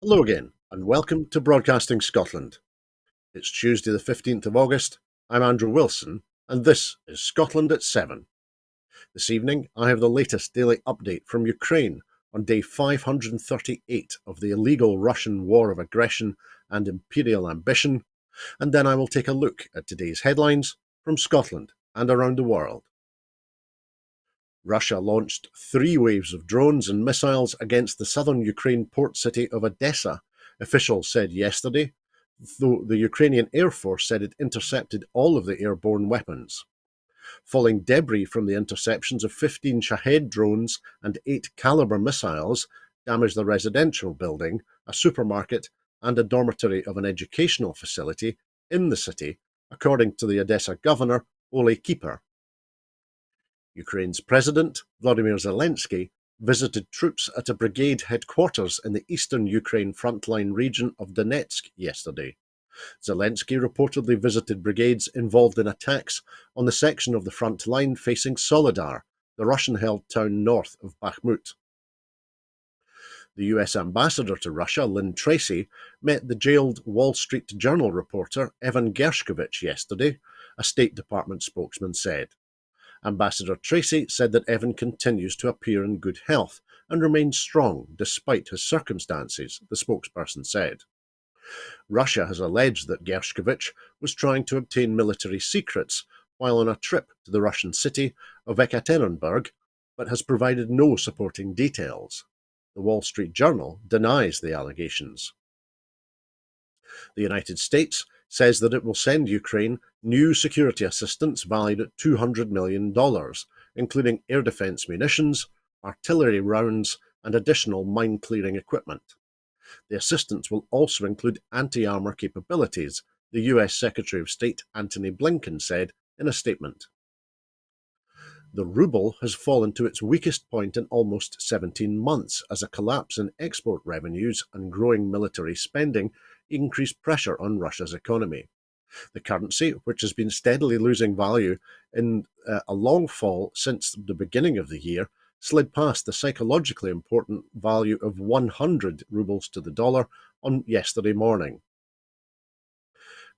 Hello again, and welcome to Broadcasting Scotland. It's Tuesday the 15th of August. I'm Andrew Wilson, and this is Scotland at 7. This evening, I have the latest daily update from Ukraine on day 538 of the illegal Russian war of aggression and imperial ambition, and then I will take a look at today's headlines from Scotland and around the world. Russia launched 3 waves of drones and missiles against the southern Ukraine port city of Odessa, officials said yesterday, though the Ukrainian Air Force said it intercepted all of the airborne weapons. Falling debris from the interceptions of 15 Shahed drones and 8 Caliber missiles damaged a residential building, a supermarket, and a dormitory of an educational facility in the city, according to the Odessa governor, Ole Kieper. Ukraine's President, Volodymyr Zelensky, visited troops at a brigade headquarters in the eastern Ukraine frontline region of Donetsk yesterday. Zelensky reportedly visited brigades involved in attacks on the section of the front line facing Soledar, the Russian-held town north of Bakhmut. The US ambassador to Russia, Lynn Tracy, met the jailed Wall Street Journal reporter Evan Gershkovich yesterday, a State Department spokesman said. Ambassador Tracy said that Evan continues to appear in good health and remains strong despite his circumstances, the spokesperson said. Russia has alleged that Gershkovich was trying to obtain military secrets while on a trip to the Russian city of Ekaterinburg, but has provided no supporting details. The Wall Street Journal denies the allegations. The United States says that it will send Ukraine new security assistance valued at $200 million, including air defense munitions, artillery rounds, and additional mine-clearing equipment. The assistance will also include anti-armor capabilities, the US Secretary of State Antony Blinken said in a statement. The ruble has fallen to its weakest point in almost 17 months as a collapse in export revenues and growing military spending increased pressure on Russia's economy. The currency, which has been steadily losing value in a long fall since the beginning of the year, slid past the psychologically important value of 100 rubles to the dollar on yesterday morning.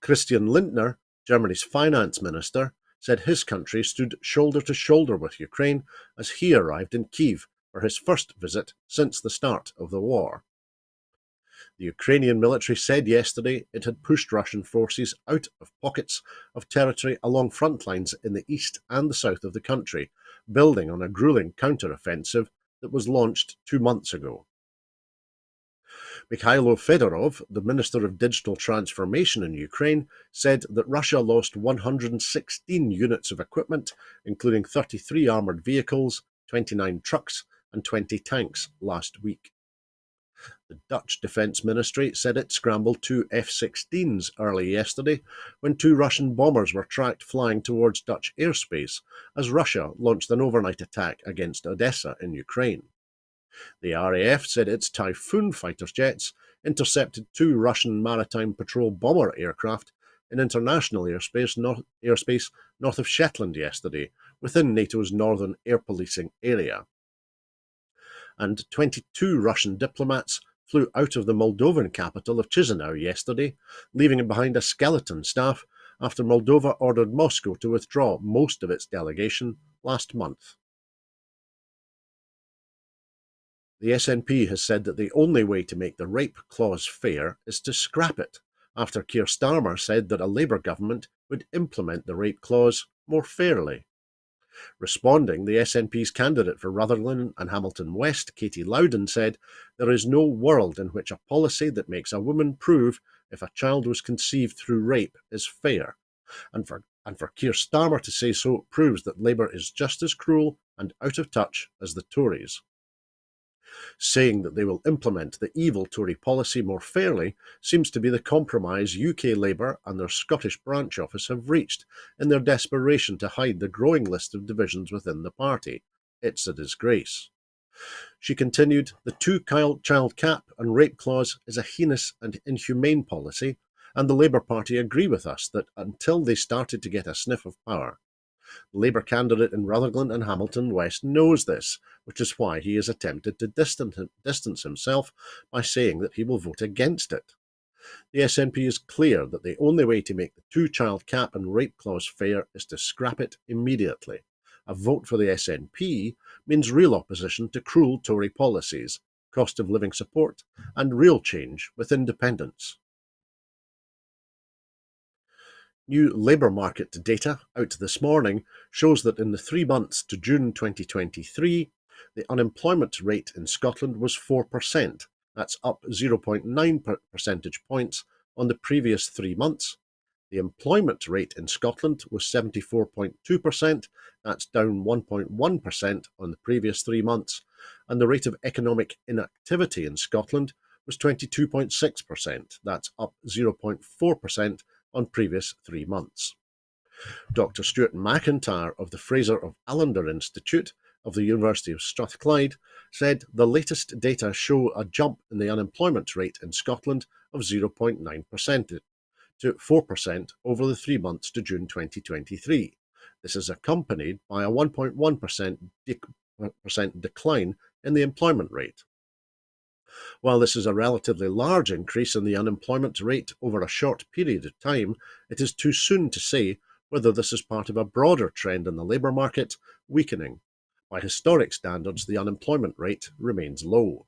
Christian Lindner, Germany's finance minister, said his country stood shoulder to shoulder with Ukraine as he arrived in Kyiv for his first visit since the start of the war. The Ukrainian military said yesterday it had pushed Russian forces out of pockets of territory along front lines in the east and the south of the country, building on a grueling counter-offensive that was launched 2 months ago. Mikhailo Fedorov, the Minister of Digital Transformation in Ukraine, said that Russia lost 116 units of equipment, including 33 armoured vehicles, 29 trucks, and 20 tanks last week. The Dutch Defence Ministry said it scrambled 2 F-16s early yesterday when 2 Russian bombers were tracked flying towards Dutch airspace as Russia launched an overnight attack against Odessa in Ukraine. The RAF said its Typhoon fighter jets intercepted 2 Russian maritime patrol bomber aircraft in international airspace north of Shetland yesterday, within NATO's northern air policing area. And 22 Russian diplomats flew out of the Moldovan capital of Chisinau yesterday, leaving behind a skeleton staff after Moldova ordered Moscow to withdraw most of its delegation last month. The SNP has said that the only way to make the rape clause fair is to scrap it, after Keir Starmer said that a Labour government would implement the rape clause more fairly. Responding, the SNP's candidate for Rutherglen and Hamilton West, Katie Loudon, said, "There is no world in which a policy that makes a woman prove if a child was conceived through rape is fair. And for Keir Starmer to say so proves that Labour is just as cruel and out of touch as the Tories." Saying that they will implement the evil Tory policy more fairly seems to be the compromise UK Labour and their Scottish branch office have reached in their desperation to hide the growing list of divisions within the party. It's a disgrace. She continued, "The two-child cap and rape clause is a heinous and inhumane policy, and the Labour Party agree with us that until they started to get a sniff of power, The Labour candidate in Rutherglen and Hamilton West knows this, which is why he has attempted to distance himself by saying that he will vote against it. The SNP is clear that the only way to make the two-child cap and rape clause fair is to scrap it immediately. A vote for the SNP means real opposition to cruel Tory policies, cost of living support, and real change with independence. New labour market data out this morning shows that in the 3 months to June 2023, the unemployment rate in Scotland was 4%. That's up 0.9 percentage points on the previous 3 months. The employment rate in Scotland was 74.2%. That's down 1.1% on the previous 3 months. And the rate of economic inactivity in Scotland was 22.6%. That's up 0.4% on previous 3 months. Dr. Stuart McIntyre of the Fraser of Allender Institute of the University of Strathclyde said the latest data show a jump in the unemployment rate in Scotland of 0.9% to 4% over the 3 months to June 2023. This is accompanied by a 1.1% decline in the employment rate. While this is a relatively large increase in the unemployment rate over a short period of time, it is too soon to say whether this is part of a broader trend in the labour market weakening. By historic standards, the unemployment rate remains low.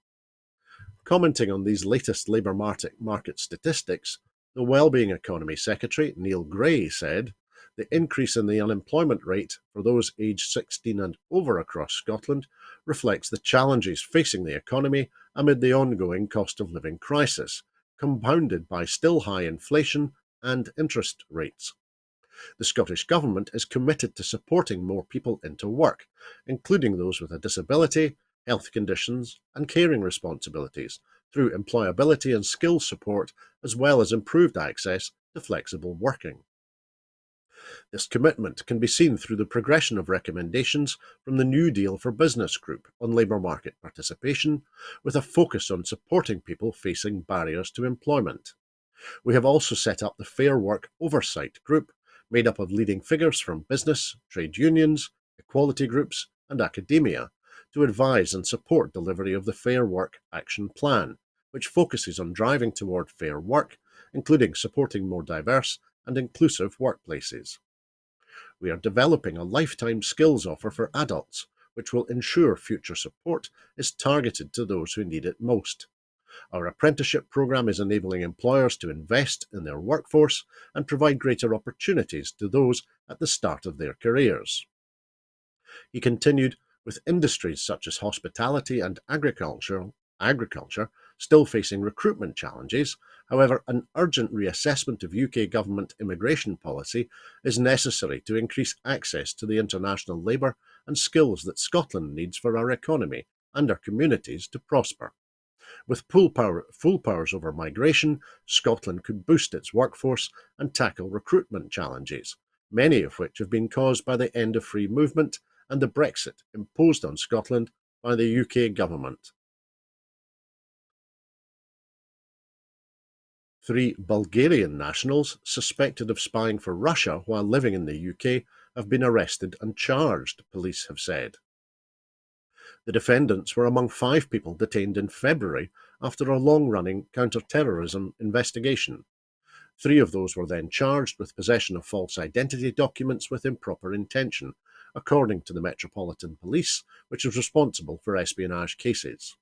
Commenting on these latest labour market statistics, the Wellbeing Economy Secretary, Neil Gray, said, "The increase in the unemployment rate for those aged 16 and over across Scotland reflects the challenges facing the economy amid the ongoing cost of living crisis, compounded by still high inflation and interest rates. The Scottish Government is committed to supporting more people into work, including those with a disability, health conditions, and caring responsibilities, through employability and skills support, as well as improved access to flexible working." This commitment can be seen through the progression of recommendations from the New Deal for Business Group on labour market participation, with a focus on supporting people facing barriers to employment. We have also set up the Fair Work Oversight Group, made up of leading figures from business, trade unions, equality groups, and academia, to advise and support delivery of the Fair Work Action Plan, which focuses on driving toward fair work, including supporting more diverse and inclusive workplaces. We are developing a lifetime skills offer for adults, which will ensure future support is targeted to those who need it most. Our apprenticeship programme is enabling employers to invest in their workforce and provide greater opportunities to those at the start of their careers. He continued, with industries such as hospitality and agriculture still facing recruitment challenges. However, an urgent reassessment of UK government immigration policy is necessary to increase access to the international labour and skills that Scotland needs for our economy and our communities to prosper. With full powers over migration, Scotland could boost its workforce and tackle recruitment challenges, many of which have been caused by the end of free movement and the Brexit imposed on Scotland by the UK government. 3 Bulgarian nationals suspected of spying for Russia while living in the UK have been arrested and charged, police have said. The defendants were among 5 people detained in February after a long-running counter-terrorism investigation. 3 of those were then charged with possession of false identity documents with improper intention, according to the Metropolitan Police, which is responsible for espionage cases.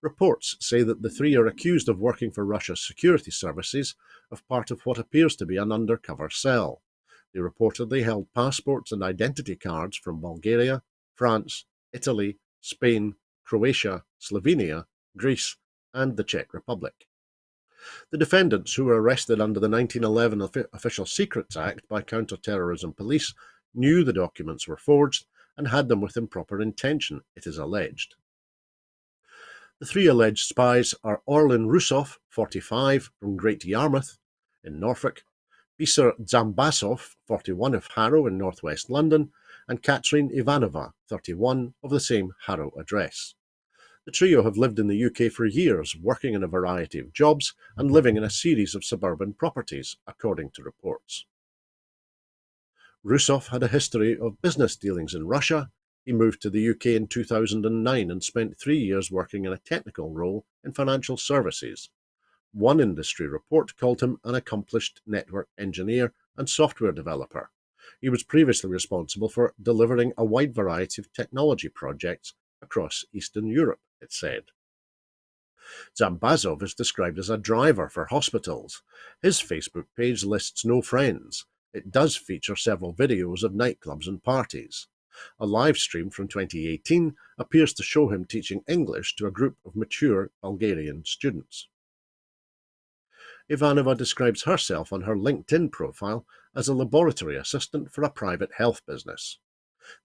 Reports say that the 3 are accused of working for Russia's security services as part of what appears to be an undercover cell. They reportedly held passports and identity cards from Bulgaria, France, Italy, Spain, Croatia, Slovenia, Greece, and the Czech Republic. The defendants, who were arrested under the 1911 Official Secrets Act by counter-terrorism police, knew the documents were forged and had them with improper intention, it is alleged. The 3 alleged spies are Orlin Rusov, 45, from Great Yarmouth in Norfolk, Bisser Dzambasov, 41, of Harrow in northwest London, and Katerine Ivanova, 31, of the same Harrow address. The trio have lived in the UK for years, working in a variety of jobs and living in a series of suburban properties, according to reports. Rusov had a history of business dealings in Russia. He moved to the UK in 2009 and spent 3 years working in a technical role in financial services. One industry report called him an accomplished network engineer and software developer. He was previously responsible for delivering a wide variety of technology projects across Eastern Europe, it said. Zambazov is described as a driver for hospitals. His Facebook page lists no friends. It does feature several videos of nightclubs and parties. A live stream from 2018 appears to show him teaching English to a group of mature Bulgarian students. Ivanova describes herself on her LinkedIn profile as a laboratory assistant for a private health business.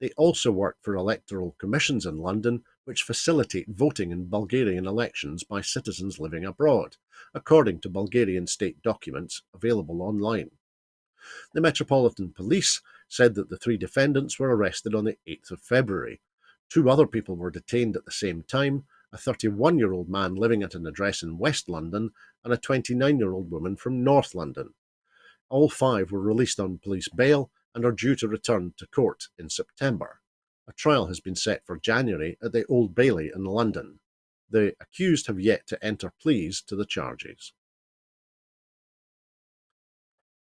They also work for electoral commissions in London, which facilitate voting in Bulgarian elections by citizens living abroad, according to Bulgarian state documents available online. The Metropolitan Police said that the 3 defendants were arrested on the 8th of February. 2 other people were detained at the same time, a 31-year-old man living at an address in West London and a 29-year-old woman from North London. All 5 were released on police bail and are due to return to court in September. A trial has been set for January at the Old Bailey in London. The accused have yet to enter pleas to the charges.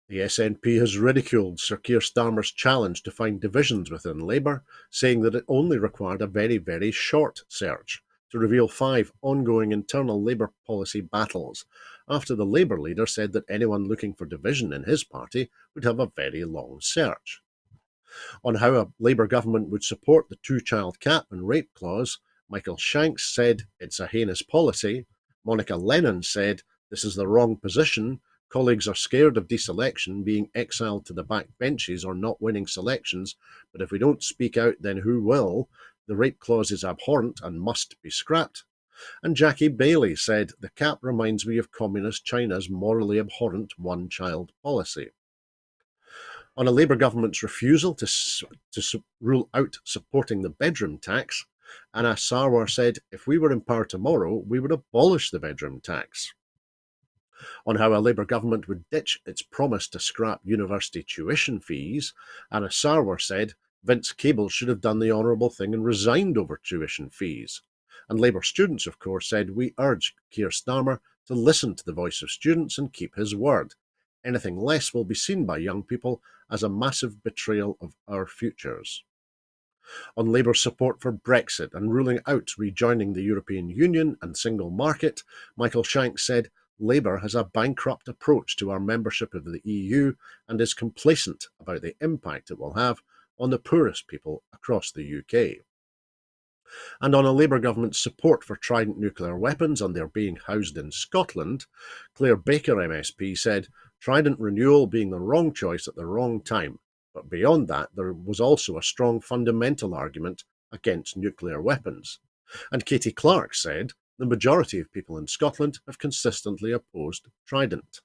The SNP has ridiculed Sir Keir Starmer's challenge to find divisions within Labour, saying that it only required a very, very short search to reveal 5 ongoing internal Labour policy battles, after the Labour leader said that anyone looking for division in his party would have a very long search. On how a Labour government would support the 2-child cap and rape clause, Michael Shanks said it's a heinous policy. Monica Lennon said this is the wrong position. Colleagues are scared of deselection, being exiled to the back benches or not winning selections, but if we don't speak out, then who will? The rape clause is abhorrent and must be scrapped. And Jackie Bailey said, the cap reminds me of Communist China's morally abhorrent one-child policy. On a Labour government's refusal to rule out supporting the bedroom tax, Anna Sarwar said, if we were in power tomorrow, we would abolish the bedroom tax. On how a Labour government would ditch its promise to scrap university tuition fees, Anna Sarwar said Vince Cable should have done the honourable thing and resigned over tuition fees. And Labour students, of course, said we urge Keir Starmer to listen to the voice of students and keep his word. Anything less will be seen by young people as a massive betrayal of our futures. On Labour's support for Brexit and ruling out rejoining the European Union and single market, Michael Shanks said, Labour has a bankrupt approach to our membership of the EU and is complacent about the impact it will have on the poorest people across the UK. And on a Labour government's support for Trident nuclear weapons and their being housed in Scotland, Claire Baker MSP said, Trident renewal being the wrong choice at the wrong time, but beyond that there was also a strong fundamental argument against nuclear weapons. And Katie Clark said, the majority of people in Scotland have consistently opposed Trident.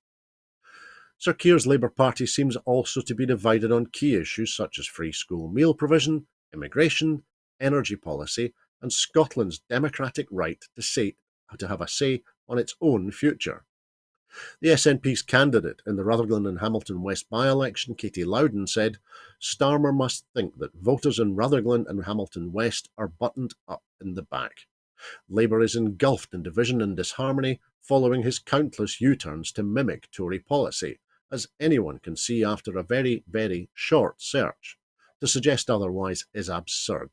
Sir Keir's Labour Party seems also to be divided on key issues such as free school meal provision, immigration, energy policy, and Scotland's democratic right to have a say on its own future. The SNP's candidate in the Rutherglen and Hamilton West by-election, Katie Loudon, said, Starmer must think that voters in Rutherglen and Hamilton West are buttoned up in the back. Labour is engulfed in division and disharmony following his countless U-turns to mimic Tory policy, as anyone can see after a very, very short search. To suggest otherwise is absurd.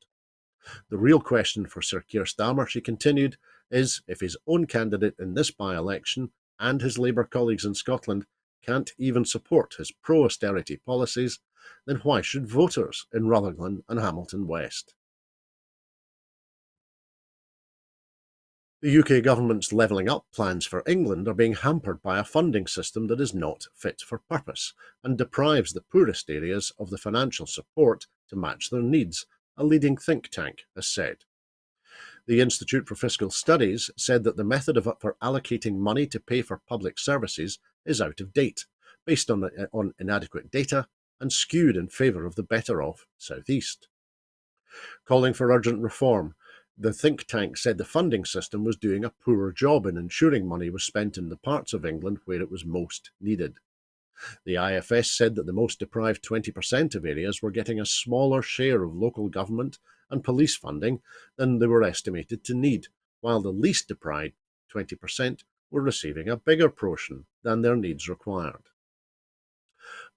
The real question for Sir Keir Starmer, she continued, is if his own candidate in this by-election and his Labour colleagues in Scotland can't even support his pro-austerity policies, then why should voters in Rutherglen and Hamilton West? The UK government's levelling up plans for England are being hampered by a funding system that is not fit for purpose and deprives the poorest areas of the financial support to match their needs, a leading think tank has said. The Institute for Fiscal Studies said that the method for allocating money to pay for public services is out of date, based on inadequate data and skewed in favour of the better-off South East. Calling for urgent reform, the think tank said the funding system was doing a poor job in ensuring money was spent in the parts of England where it was most needed. The IFS said that the most deprived 20% of areas were getting a smaller share of local government and police funding than they were estimated to need, while the least deprived 20% were receiving a bigger portion than their needs required.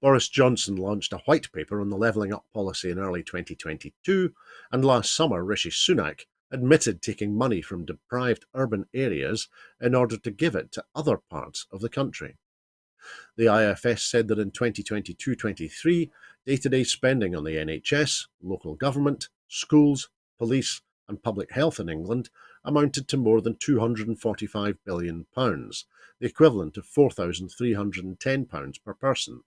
Boris Johnson launched a white paper on the levelling up policy in early 2022, and last summer Rishi Sunak admitted taking money from deprived urban areas in order to give it to other parts of the country. The IFS said that in 2022-23, day-to-day spending on the NHS, local government, schools, police and public health in England amounted to more than £245 billion, the equivalent of £4,310 per person,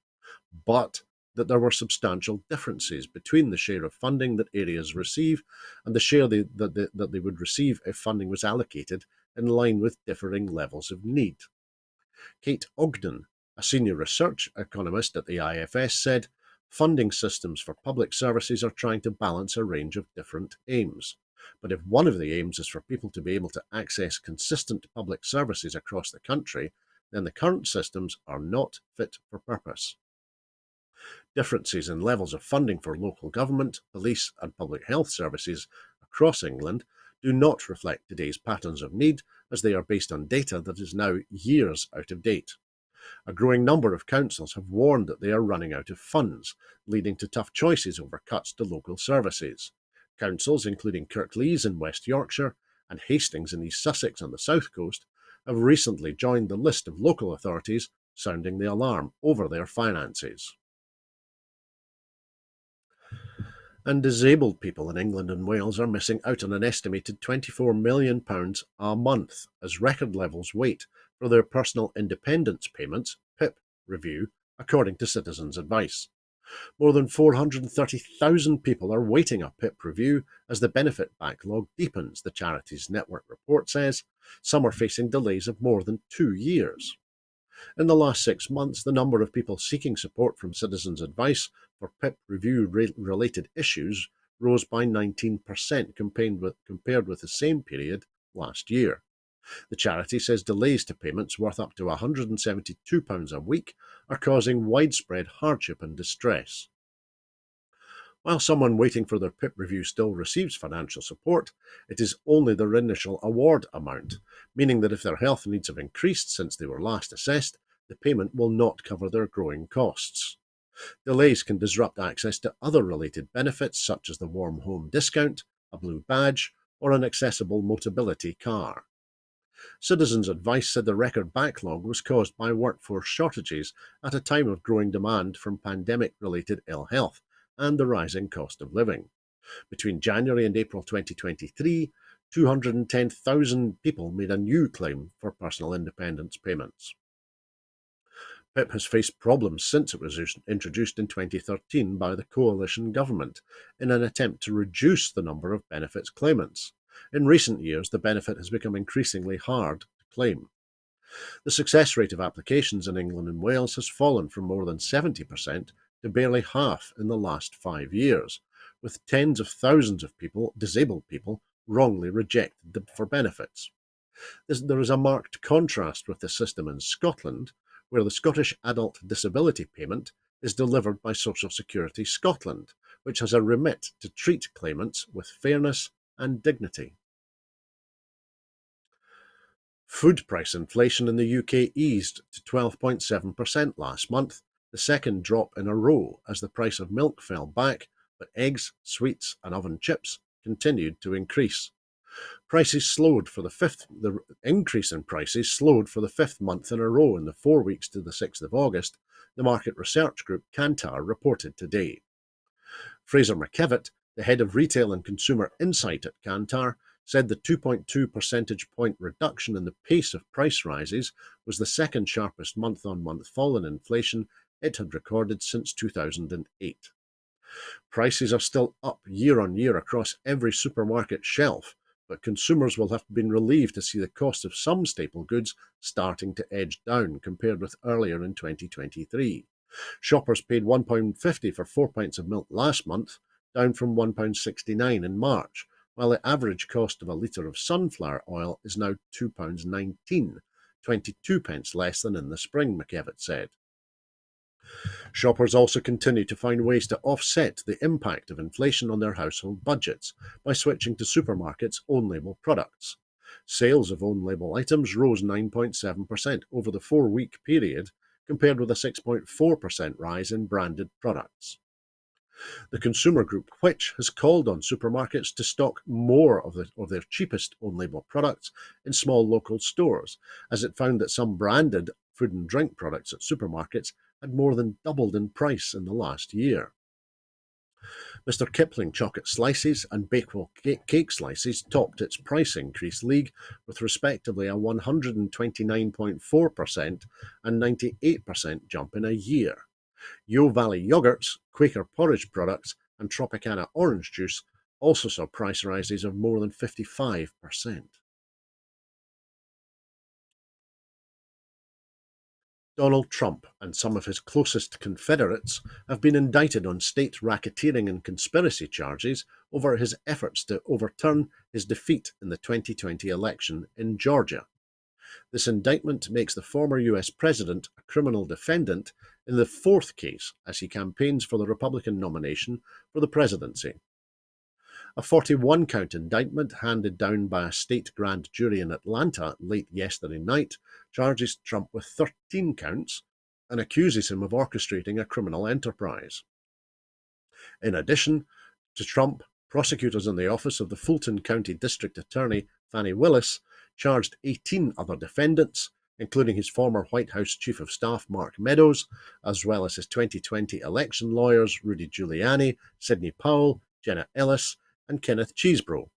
but that there were substantial differences between the share of funding that areas receive and the share that they would receive if funding was allocated in line with differing levels of need. Kate Ogden, a senior research economist at the IFS, said, "Funding systems for public services are trying to balance a range of different aims. But if one of the aims is for people to be able to access consistent public services across the country, then the current systems are not fit for purpose." Differences in levels of funding for local government, police and public health services across England do not reflect today's patterns of need, as they are based on data that is now years out of date. A growing number of councils have warned that they are running out of funds, leading to tough choices over cuts to local services. Councils, including Kirklees in West Yorkshire and Hastings in East Sussex on the south coast, have recently joined the list of local authorities sounding the alarm over their finances. And disabled people in England and Wales are missing out on an estimated £24 million a month as record levels wait for their personal independence payments, PIP, review, according to Citizens Advice. More than 430,000 people are waiting a PIP review as the benefit backlog deepens, the charity's network report says. Some are facing delays of more than 2 years. In the last 6 months, the number of people seeking support from Citizens Advice for PIP review-related issues rose by 19% compared with the same period last year. The charity says delays to payments worth up to £172 a week are causing widespread hardship and distress. While someone waiting for their PIP review still receives financial support, it is only their initial award amount, meaning that if their health needs have increased since they were last assessed, the payment will not cover their growing costs. Delays can disrupt access to other related benefits such as the Warm Home Discount, a blue badge, or an accessible Motability car. Citizens Advice said the record backlog was caused by workforce shortages at a time of growing demand from pandemic-related ill health and the rising cost of living. Between January and April 2023, 210,000 people made a new claim for personal independence payments. PIP has faced problems since it was introduced in 2013 by the coalition government in an attempt to reduce the number of benefits claimants. In recent years, the benefit has become increasingly hard to claim. The success rate of applications in England and Wales has fallen from more than 70% to barely half in the last 5 years, with tens of thousands of disabled people, wrongly rejected for benefits. There is a marked contrast with the system in Scotland, where the Scottish Adult Disability Payment is delivered by Social Security Scotland, which has a remit to treat claimants with fairness and dignity. Food price inflation in the UK eased to 12.7% last month, the second drop in a row as the price of milk fell back, but eggs, sweets and oven chips continued to increase. The increase in prices slowed for the fifth month in a row in the 4 weeks to the 6th of August, the market research group Kantar reported today. Fraser McKevitt, the head of retail and consumer insight at Kantar, said the 2.2 percentage point reduction in the pace of price rises was the second sharpest month-on-month fall in inflation it had recorded since 2008. Prices are still up year-on-year across every supermarket shelf, but consumers will have been relieved to see the cost of some staple goods starting to edge down compared with earlier in 2023. Shoppers paid £1.50 for 4 pints of milk last month, down from £1.69 in March, while the average cost of a litre of sunflower oil is now £2.19, 22 pence less than in the spring, McKevitt said. Shoppers also continue to find ways to offset the impact of inflation on their household budgets by switching to supermarkets' own-label products. Sales of own-label items rose 9.7% over the 4-week period, compared with a 6.4% rise in branded products. The consumer group Which has called on supermarkets to stock more of their cheapest own-label products in small local stores, as it found that some branded food and drink products at supermarkets had more than doubled in price in the last year. Mr. Kipling chocolate slices and Bakewell cake slices topped its price increase league with respectively a 129.4% and 98% jump in a year. Yo Valley yogurts, Quaker porridge products, and Tropicana orange juice also saw price rises of more than 55%. Donald Trump and some of his closest Confederates have been indicted on state racketeering and conspiracy charges over his efforts to overturn his defeat in the 2020 election in Georgia. This indictment makes the former US president a criminal defendant in the 4th case as he campaigns for the Republican nomination for the presidency. A 41-count indictment handed down by a state grand jury in Atlanta late yesterday night charges Trump with 13 counts and accuses him of orchestrating a criminal enterprise. In addition to Trump, prosecutors in the office of the Fulton County District Attorney Fani Willis charged 18 other defendants, including his former White House Chief of Staff Mark Meadows, as well as his 2020 election lawyers Rudy Giuliani, Sidney Powell, Jenna Ellis, and Kenneth Chesebro.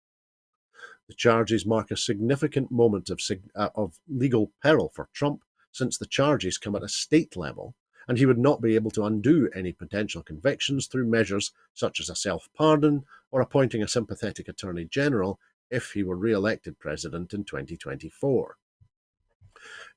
The charges mark a significant moment of legal peril for Trump, since the charges come at a state level, and he would not be able to undo any potential convictions through measures such as a self-pardon or appointing a sympathetic attorney general if he were re-elected president in 2024.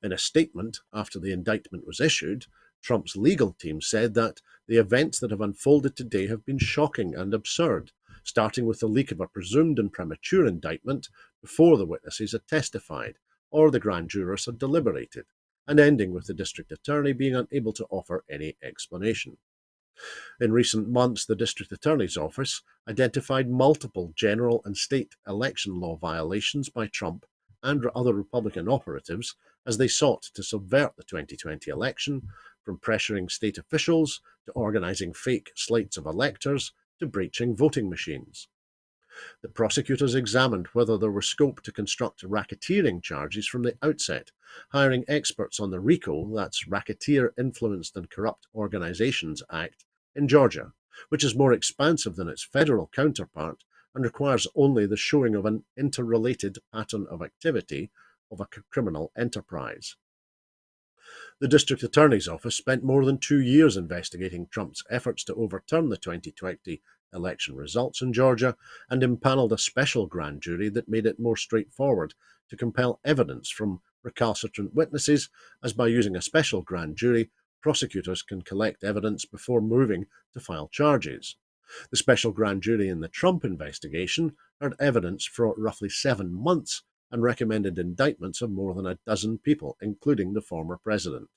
In a statement after the indictment was issued, Trump's legal team said that the events that have unfolded today have been shocking and absurd, starting with the leak of a presumed and premature indictment before the witnesses had testified or the grand jurors had deliberated, and ending with the district attorney being unable to offer any explanation. In recent months, the district attorney's office identified multiple general and state election law violations by Trump and other Republican operatives as they sought to subvert the 2020 election, from pressuring state officials to organizing fake slates of electors to breaching voting machines. The prosecutors examined whether there was scope to construct racketeering charges from the outset, hiring experts on the RICO, that's Racketeer Influenced and Corrupt Organizations Act, in Georgia, which is more expansive than its federal counterpart and requires only the showing of an interrelated pattern of activity of a criminal enterprise. The district attorney's office spent more than 2 years investigating Trump's efforts to overturn the 2020 election results in Georgia and impaneled a special grand jury that made it more straightforward to compel evidence from recalcitrant witnesses, as by using a special grand jury, prosecutors can collect evidence before moving to file charges. The special grand jury in the Trump investigation heard evidence for roughly 7 months and recommended indictments of more than a dozen people, including the former president.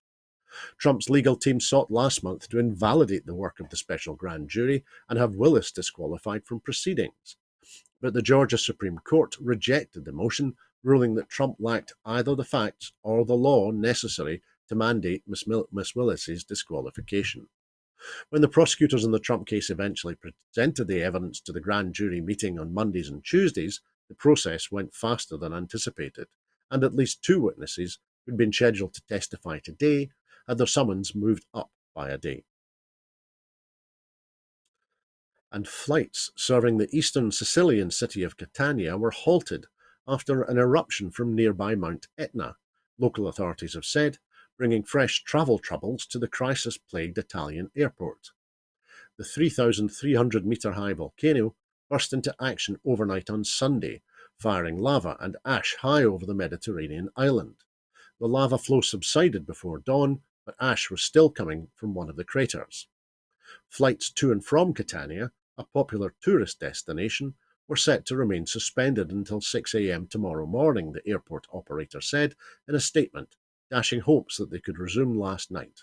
Trump's legal team sought last month to invalidate the work of the special grand jury and have Willis disqualified from proceedings. But the Georgia Supreme Court rejected the motion, ruling that Trump lacked either the facts or the law necessary to mandate Miss Willis's disqualification. When the prosecutors in the Trump case eventually presented the evidence to the grand jury meeting on Mondays and Tuesdays, the process went faster than anticipated, and at least 2 witnesses who'd been scheduled to testify today had their summons moved up by a day. And flights serving the eastern Sicilian city of Catania were halted after an eruption from nearby Mount Etna, local authorities have said, bringing fresh travel troubles to the crisis-plagued Italian airport. The 3,300-metre-high volcano burst into action overnight on Sunday, firing lava and ash high over the Mediterranean island. The lava flow subsided before dawn, but ash was still coming from one of the craters. Flights to and from Catania, a popular tourist destination, were set to remain suspended until 6 a.m. tomorrow morning, the airport operator said in a statement, dashing hopes that they could resume last night.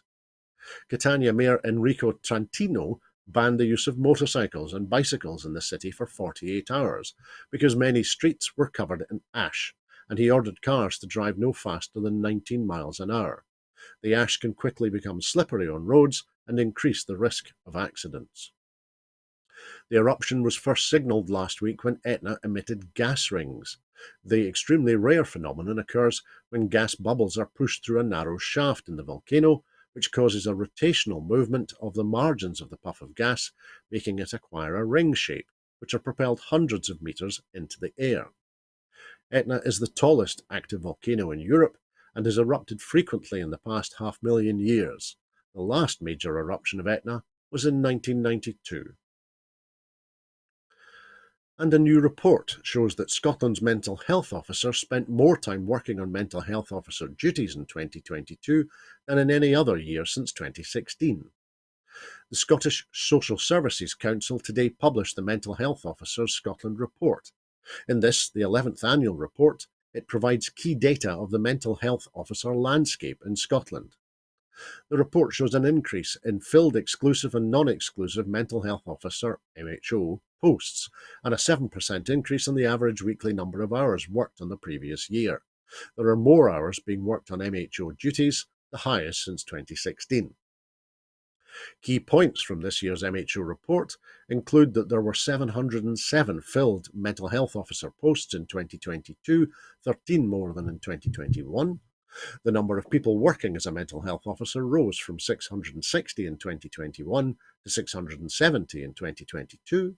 Catania Mayor Enrico Trantino banned the use of motorcycles and bicycles in the city for 48 hours because many streets were covered in ash, and he ordered cars to drive no faster than 19 miles an hour. The ash can quickly become slippery on roads and increase the risk of accidents. The eruption was first signalled last week when Etna emitted gas rings. The extremely rare phenomenon occurs when gas bubbles are pushed through a narrow shaft in the volcano, which causes a rotational movement of the margins of the puff of gas, making it acquire a ring shape, which are propelled hundreds of metres into the air. Etna is the tallest active volcano in Europe and has erupted frequently in the past 500,000 years. The last major eruption of Etna was in 1992. And a new report shows that Scotland's mental health officer spent more time working on mental health officer duties in 2022 than in any other year since 2016. The Scottish Social Services Council today published the Mental Health Officers Scotland report. In this, the 11th annual report, it provides key data of the mental health officer landscape in Scotland. The report shows an increase in filled exclusive and non-exclusive mental health officer (MHO) posts and a 7% increase in the average weekly number of hours worked on the previous year. There are more hours being worked on MHO duties, the highest since 2016. Key points from this year's MHO report include that there were 707 filled mental health officer posts in 2022, 13 more than in 2021. The number of people working as a mental health officer rose from 660 in 2021 to 670 in 2022.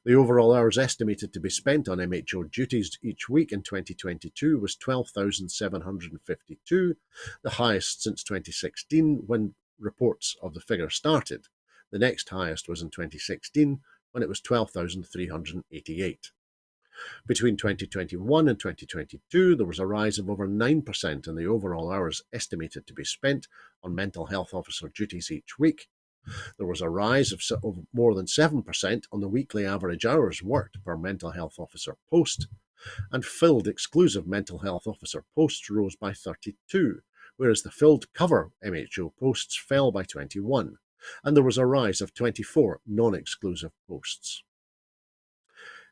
The overall hours estimated to be spent on MHO duties each week in 2022 was 12,752, the highest since 2016 when reports of the figure started. The next highest was in 2016 when it was 12,388. Between 2021 and 2022, there was a rise of over 9% in the overall hours estimated to be spent on mental health officer duties each week. There was a rise of more than 7% on the weekly average hours worked per mental health officer post, and filled exclusive mental health officer posts rose by 32, whereas the filled cover MHO posts fell by 21, and there was a rise of 24 non-exclusive posts.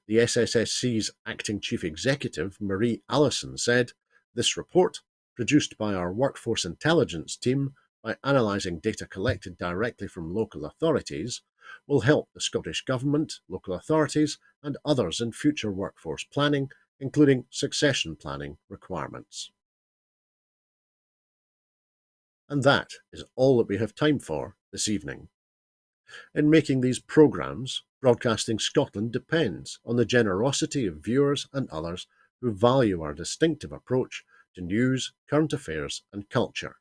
The SSSC's acting chief executive, Marie Allison, said, "This report, produced by our workforce intelligence team by analysing data collected directly from local authorities, will help the Scottish Government, local authorities and others in future workforce planning, including succession planning requirements." And that is all that we have time for this evening. In making these programmes, Broadcasting Scotland depends on the generosity of viewers and others who value our distinctive approach to news, current affairs and culture.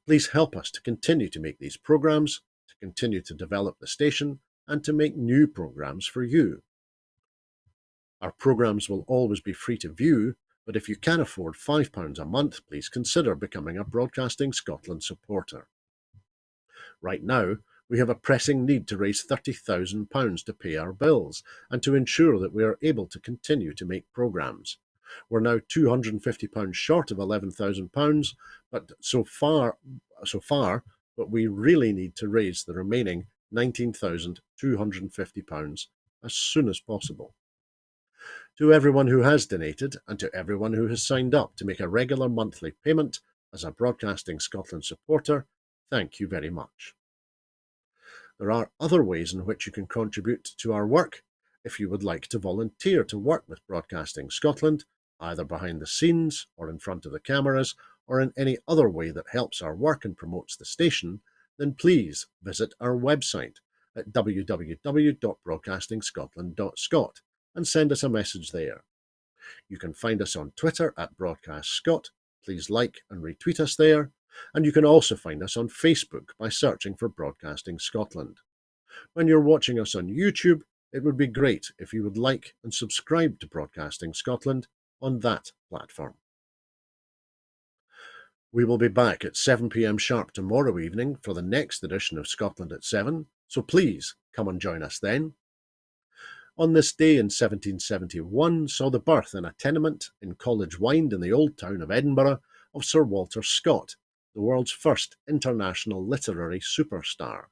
Please help us to continue to make these programmes, to continue to develop the station, and to make new programmes for you. Our programmes will always be free to view, but if you can afford £5 a month, please consider becoming a Broadcasting Scotland supporter. Right now, we have a pressing need to raise £30,000 to pay our bills and to ensure that we are able to continue to make programmes. We're now £250 short of £11,000, but so far, but we really need to raise the remaining £19,250 as soon as possible. To everyone who has donated and to everyone who has signed up to make a regular monthly payment as a Broadcasting Scotland supporter, thank you very much. There are other ways in which you can contribute to our work. If you would like to volunteer to work with Broadcasting Scotland, either behind the scenes or in front of the cameras, or in any other way that helps our work and promotes the station, then please visit our website at www.broadcastingscotland.scot and send us a message there. You can find us on Twitter at BroadcastScot. Please like and retweet us there. And you can also find us on Facebook by searching for Broadcasting Scotland. When you're watching us on YouTube, it would be great if you would like and subscribe to Broadcasting Scotland on that platform. We will be back at 7 p.m. sharp tomorrow evening for the next edition of Scotland at 7, so please come and join us then. On this day in 1771 saw the birth in a tenement in College Wynd in the old town of Edinburgh of Sir Walter Scott, the world's first international literary superstar.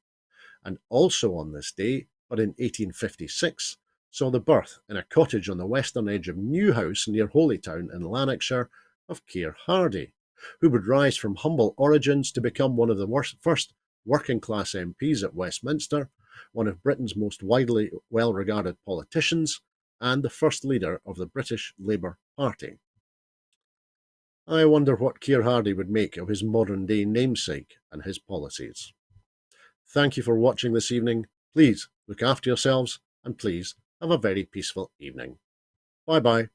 And also on this day, but in 1856, saw the birth in a cottage on the western edge of Newhouse near Holytown in Lanarkshire of Keir Hardie, who would rise from humble origins to become one of the first working-class MPs at Westminster, one of Britain's most widely well-regarded politicians, and the first leader of the British Labour Party. I wonder what Keir Hardie would make of his modern-day namesake and his policies. Thank you for watching this evening. Please look after yourselves and please have a very peaceful evening. Bye-bye.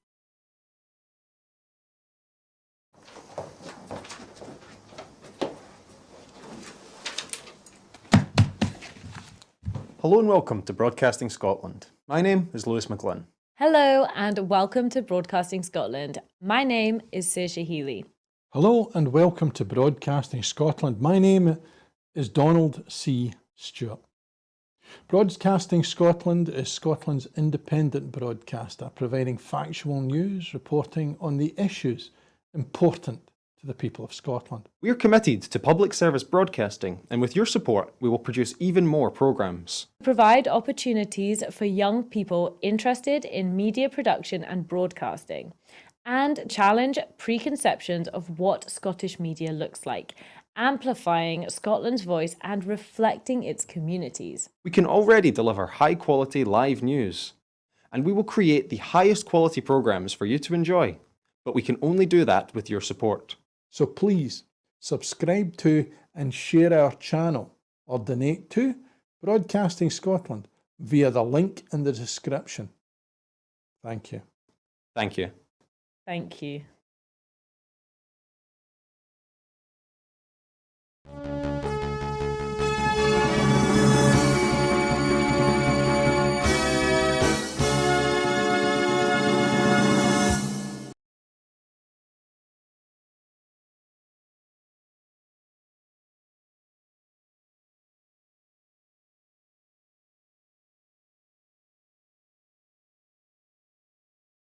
Hello and welcome to Broadcasting Scotland. My name is Lewis McGlynn. Hello and welcome to Broadcasting Scotland. My name is Saoirse Healy. Hello and welcome to Broadcasting Scotland. My name is Donald C. Stewart. Broadcasting Scotland is Scotland's independent broadcaster, providing factual news, reporting on the issues important to the people of Scotland. We are committed to public service broadcasting, and with your support, we will produce even more programmes. Provide opportunities for young people interested in media production and broadcasting, and challenge preconceptions of what Scottish media looks like, amplifying Scotland's voice and reflecting its communities. We can already deliver high-quality live news, and we will create the highest quality programmes for you to enjoy. But we can only do that with your support. So please subscribe to and share our channel or donate to Broadcasting Scotland via the link in the description. Thank you. Thank you. Thank you.